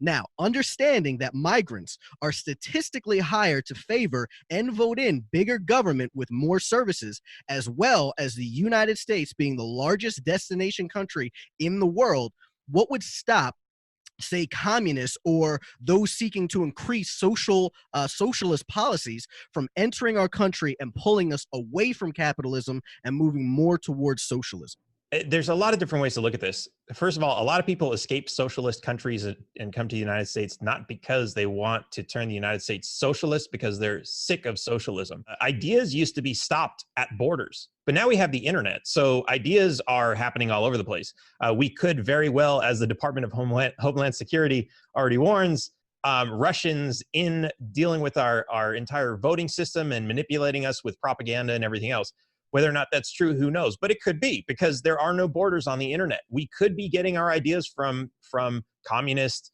Now, understanding that migrants are statistically higher to favor and vote in bigger government with more services, as well as the United States being the largest destination country in the world, what would stop, say, communists or those seeking to increase socialist policies from entering our country and pulling us away from capitalism and moving more towards socialism? There's a lot of different ways to look at this. First of all, a lot of people escape socialist countries and come to the United States not because they want to turn the United States socialist, because they're sick of socialism. Ideas used to be stopped at borders, but now we have the internet. So ideas are happening all over the place. We could very well, as the Department of Homeland Security already warns, Russians in dealing with our entire voting system and manipulating us with propaganda and everything else. Whether or not that's true, who knows? But it could be, because there are no borders on the internet. We could be getting our ideas from communist,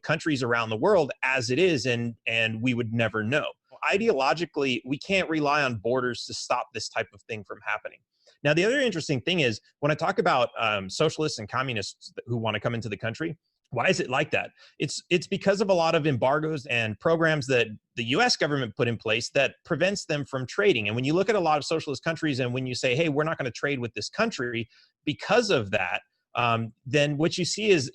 countries around the world as it is, and we would never know. Ideologically, we can't rely on borders to stop this type of thing from happening. Now, the other interesting thing is when I talk about socialists and communists who want to come into the country. Why is it like that? It's because of a lot of embargoes and programs that the US government put in place that prevents them from trading. And when you look at a lot of socialist countries and when you say, hey, we're not going to trade with this country because of that, then what you see is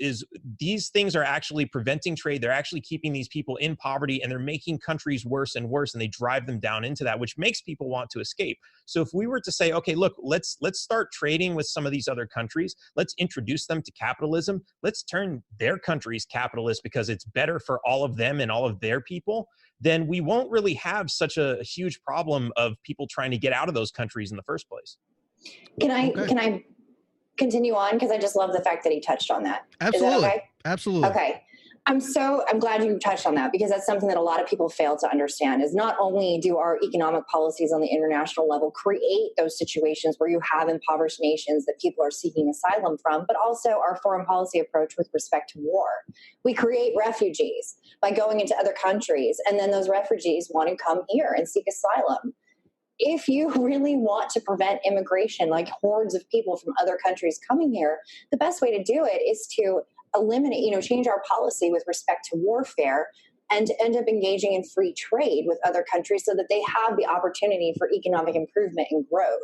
these things are actually preventing trade. They're actually keeping these people in poverty, and they're making countries worse and worse, and they drive them down into that, which makes people want to escape. So if we were to say, okay, look, let's start trading with some of these other countries, let's introduce them to capitalism, let's turn their countries capitalist because it's better for all of them and all of their people, then we won't really have such a huge problem of people trying to get out of those countries in the first place. Okay. Can I continue on? Because I just love the fact that he touched on that. Is that Absolutely. okay? Absolutely. Okay. I'm glad you touched on that, because that's something that a lot of people fail to understand. Is not only do our economic policies on the international level create those situations where you have impoverished nations that people are seeking asylum from, but also our foreign policy approach with respect to war. We create refugees by going into other countries, and then those refugees want to come here and seek asylum. If you really want to prevent immigration, like hordes of people from other countries coming here, the best way to do it is to eliminate, change our policy with respect to warfare and end up engaging in free trade with other countries so that they have the opportunity for economic improvement and growth.